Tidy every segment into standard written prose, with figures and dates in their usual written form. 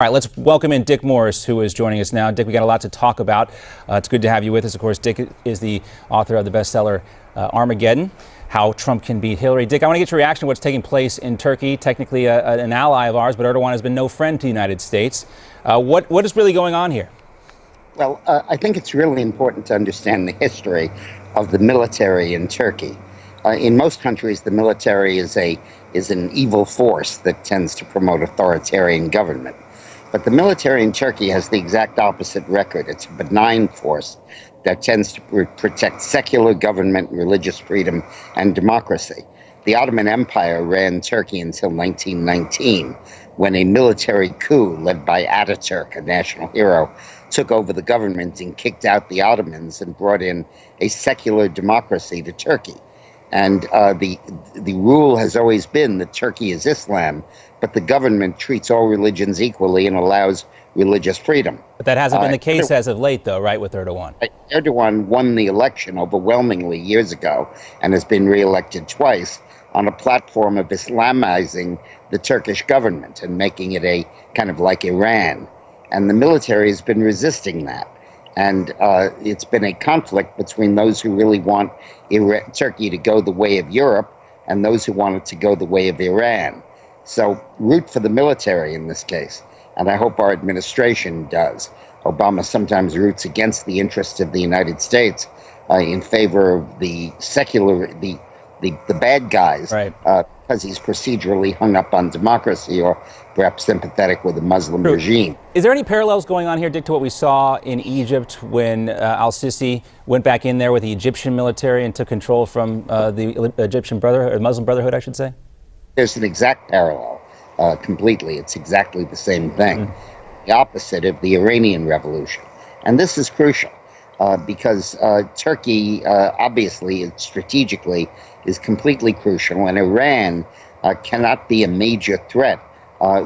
All right, let's welcome in Dick Morris, who is joining us now. Dick, we got a lot to talk about. It's good to have you with us. Of course, Dick is the author of the bestseller Armageddon, How Trump Can Beat Hillary. Dick, I want to get your reaction to what's taking place in Turkey, technically an ally of ours, but Erdogan has been no friend to the United States. What is really going on here? Well, I think it's really important to understand the history of the military in Turkey. In most countries, the military is an evil force that tends to promote authoritarian government. But the military in Turkey has the exact opposite record. It's a benign force that tends to protect secular government, religious freedom, and democracy. The Ottoman Empire ran Turkey until 1919, when a military coup led by Ataturk, a national hero, took over the government and kicked out the Ottomans and brought in a secular democracy to Turkey. And the rule has always been that Turkey is Islam, but the government treats all religions equally and allows religious freedom. But that hasn't been the case as of late, though, right, with Erdogan? Erdogan won the election overwhelmingly years ago and has been reelected twice on a platform of Islamizing the Turkish government and making it a kind of like Iran. And the military has been resisting that. And it's been a conflict between those who really want Turkey to go the way of Europe and those who want it to go the way of Iran. So root for the military in this case, and I hope our administration does. Obama sometimes roots against the interests of the United States in favor of the secular, the bad guys, right, because he's procedurally hung up on democracy or perhaps sympathetic with the Muslim regime. Is there any parallels going on here, Dick, to what we saw in Egypt when al-Sisi went back in there with the Egyptian military and took control from the Egyptian Brotherhood, or Muslim Brotherhood, I should say? There's an exact parallel, completely. It's exactly the same thing, the opposite of the Iranian Revolution. And this is crucial because Turkey, obviously, strategically, is completely crucial, and Iran cannot be a major threat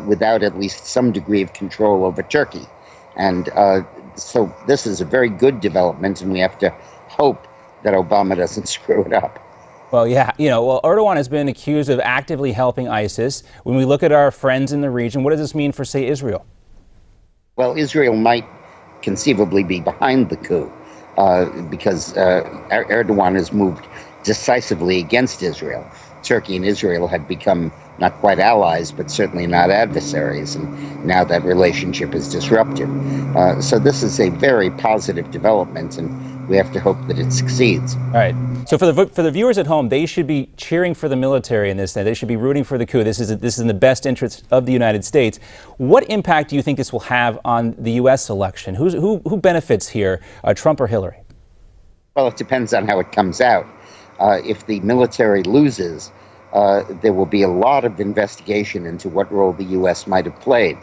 without at least some degree of control over Turkey. And so this is a very good development, and we have to hope that Obama doesn't screw it up. Well, yeah, Erdogan has been accused of actively helping ISIS. When we look at our friends in the region, what does this mean for, say, Israel? Well, Israel might conceivably be behind the coup because Erdogan has moved decisively against Israel. Turkey and Israel had become not quite allies, but certainly not adversaries, and now that relationship is disrupted. So this is a very positive development, and we have to hope that it succeeds. All right. So for the viewers at home, they should be cheering for the military in this. They should be rooting for the coup. This is in the best interest of the United States. What impact do you think this will have on the U.S. election? Who benefits here, Trump or Hillary? Well, it depends on how it comes out. If the military loses, there will be a lot of investigation into what role the U.S. might have played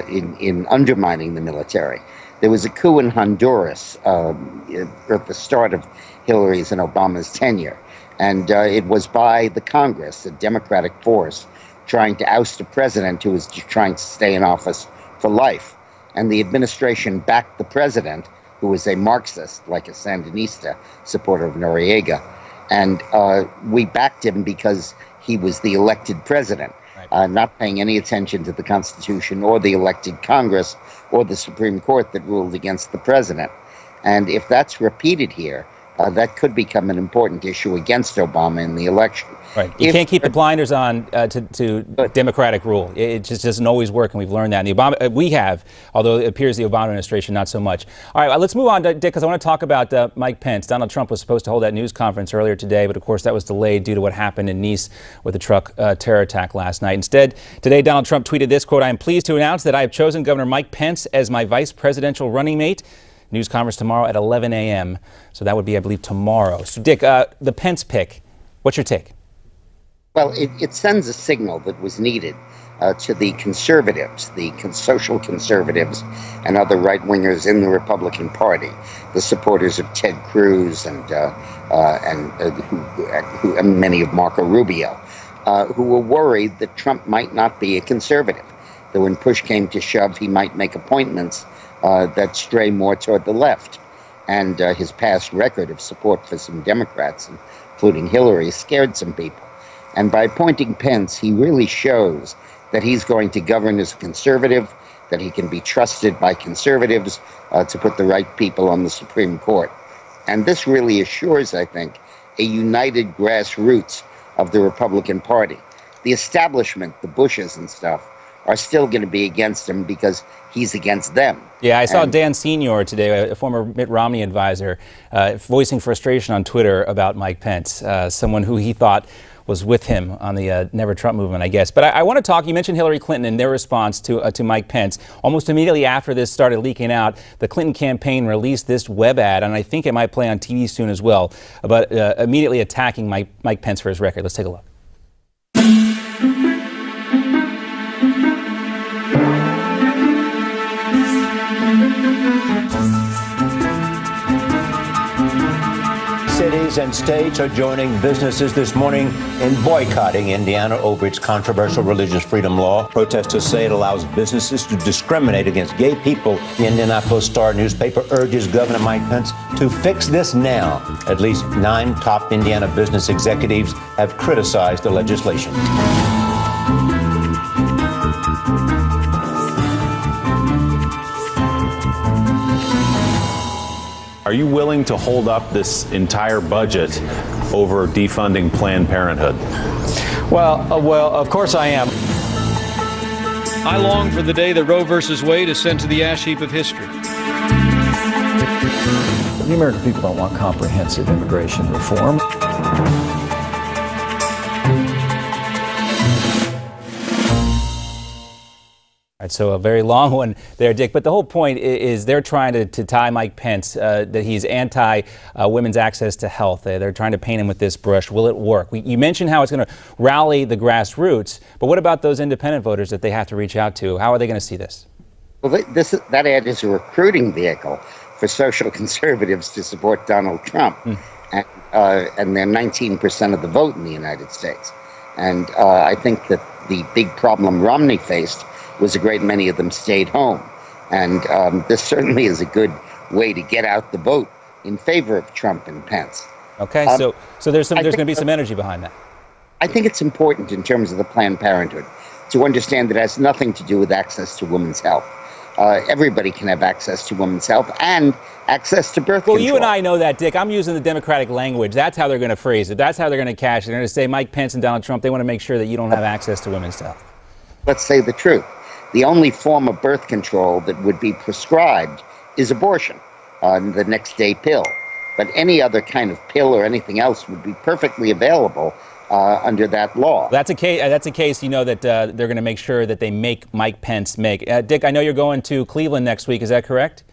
in undermining the military. There was a coup in Honduras at the start of Hillary's and Obama's tenure, and it was by the Congress, a Democratic force, trying to oust a president who was trying to stay in office for life. And the administration backed the president, who was a Marxist, like a Sandinista, supporter of Noriega. And we backed him because he was the elected president, not paying any attention to the Constitution or the elected Congress or the Supreme Court that ruled against the president. And if that's repeated here, that could become an important issue against Obama in the election. Right. You can't keep the blinders on to democratic rule. It just doesn't always work, and we've learned that. And we have, although it appears the Obama administration not so much. All right, let's move on, Dick, because I want to talk about Mike Pence. Donald Trump was supposed to hold that news conference earlier today, but of course that was delayed due to what happened in Nice with the truck terror attack last night. Instead, today Donald Trump tweeted this, quote, "I am pleased to announce that I have chosen Governor Mike Pence as my vice presidential running mate. News conference tomorrow at 11 a.m. So that would be, I believe, tomorrow." So, Dick, the Pence pick, what's your take? Well, it sends a signal that was needed to the conservatives, the social conservatives and other right-wingers in the Republican Party, the supporters of Ted Cruz and many of Marco Rubio, who were worried that Trump might not be a conservative, that when push came to shove, he might make appointments that stray more toward the left. And his past record of support for some Democrats, including Hillary, scared some people. And by appointing Pence, he really shows that he's going to govern as a conservative, that he can be trusted by conservatives to put the right people on the Supreme Court. And this really assures, I think, a united grassroots of the Republican Party. The establishment, the Bushes and stuff, are still going to be against him because he's against them. Yeah, I saw Dan Senior today, a former Mitt Romney advisor, voicing frustration on Twitter about Mike Pence, someone who he thought was with him on the Never Trump movement, I guess. But I want to talk, you mentioned Hillary Clinton and their response to Mike Pence. Almost immediately after this started leaking out, the Clinton campaign released this web ad, and I think it might play on TV soon as well, about immediately attacking Mike Pence for his record. Let's take a look. Cities and states are joining businesses this morning in boycotting Indiana over its controversial religious freedom law. Protesters say it allows businesses to discriminate against gay people. The Indianapolis Star newspaper urges Governor Mike Pence to fix this now. At least 9 top Indiana business executives have criticized the legislation. Are you willing to hold up this entire budget over defunding Planned Parenthood? Well, of course I am. I long for the day that Roe versus Wade is sent to the ash heap of history. The American people don't want comprehensive immigration reform. All right, so a very long one there, Dick. But the whole point is they're trying to tie Mike Pence, that he's anti-women's access to health. They're trying to paint him with this brush. Will it work? You mentioned how it's going to rally the grassroots, but what about those independent voters that they have to reach out to? How are they going to see this? Well, that ad is a recruiting vehicle for social conservatives to support Donald Trump. And they're 19% of the vote in the United States. And I think that the big problem Romney faced was a great many of them stayed home. And this certainly is a good way to get out the vote in favor of Trump and Pence. Okay, so there's going to be some energy behind that. I think it's important in terms of the Planned Parenthood to understand that it has nothing to do with access to women's health. Everybody can have access to women's health and access to birth control. Well, you and I know that, Dick. I'm using the Democratic language. That's how they're going to phrase it. That's how they're going to cash it. They're going to say Mike Pence and Donald Trump, they want to make sure that you don't have access to women's health. Let's say the truth. The only form of birth control that would be prescribed is abortion, the next day pill. But any other kind of pill or anything else would be perfectly available under that law. That's a case, you know, that they're going to make sure that they make Mike Pence make. Dick, I know you're going to Cleveland next week. Is that correct?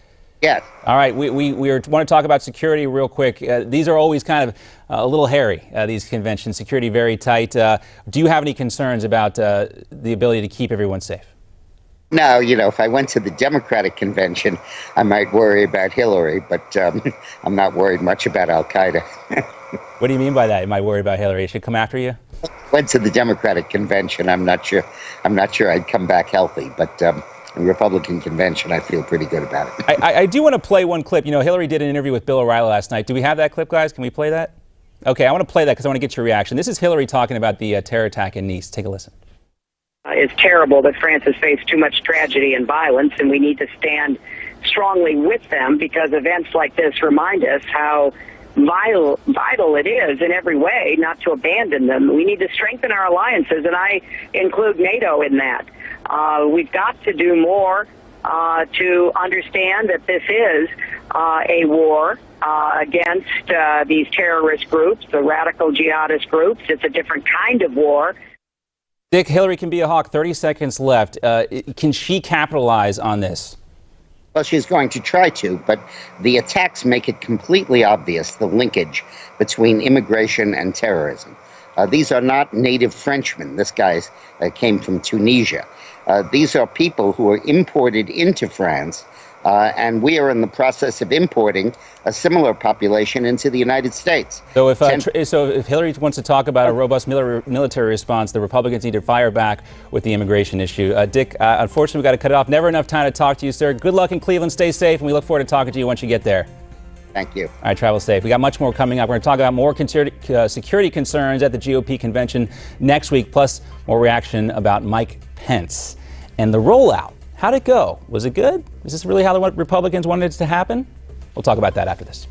Yes. All right. We want to talk about security real quick. These are always kind of a little hairy, these conventions. Security very tight. Do you have any concerns about the ability to keep everyone safe? No, you know, if I went to the Democratic convention, I might worry about Hillary, but I'm not worried much about Al-Qaeda. What do you mean by that? You might worry about Hillary? She should come after you? Went to the Democratic convention. I'm not sure I'd come back healthy, but the Republican convention, I feel pretty good about it. I do want to play one clip. You know, Hillary did an interview with Bill O'Reilly last night. Do we have that clip, guys? Can we play that? Okay, I want to play that because I want to get your reaction. This is Hillary talking about the terror attack in Nice. Take a listen. It's terrible that France has faced too much tragedy and violence, and we need to stand strongly with them because events like this remind us how vital it is in every way not to abandon them. We need to strengthen our alliances, and I include NATO in that. We've got to do more to understand that this is a war against these terrorist groups, the radical jihadist groups. It's a different kind of war. Dick, Hillary can be a hawk. 30 seconds left. Can she capitalize on this? Well, she's going to try to, but the attacks make it completely obvious the linkage between immigration and terrorism. These are not native Frenchmen. This guy came from Tunisia. These are people who are imported into France, and we are in the process of importing a similar population into the United States. So if Hillary wants to talk about a robust military response, the Republicans need to fire back with the immigration issue. Dick, unfortunately, we've got to cut it off. Never enough time to talk to you, sir. Good luck in Cleveland. Stay safe, and we look forward to talking to you once you get there. Thank you. All right, travel safe. We got much more coming up. We're going to talk about more security concerns at the GOP convention next week, plus more reaction about Mike Pence and the rollout How'd it go? Was it good? Is this really how the Republicans wanted it to happen? We'll talk about that after this.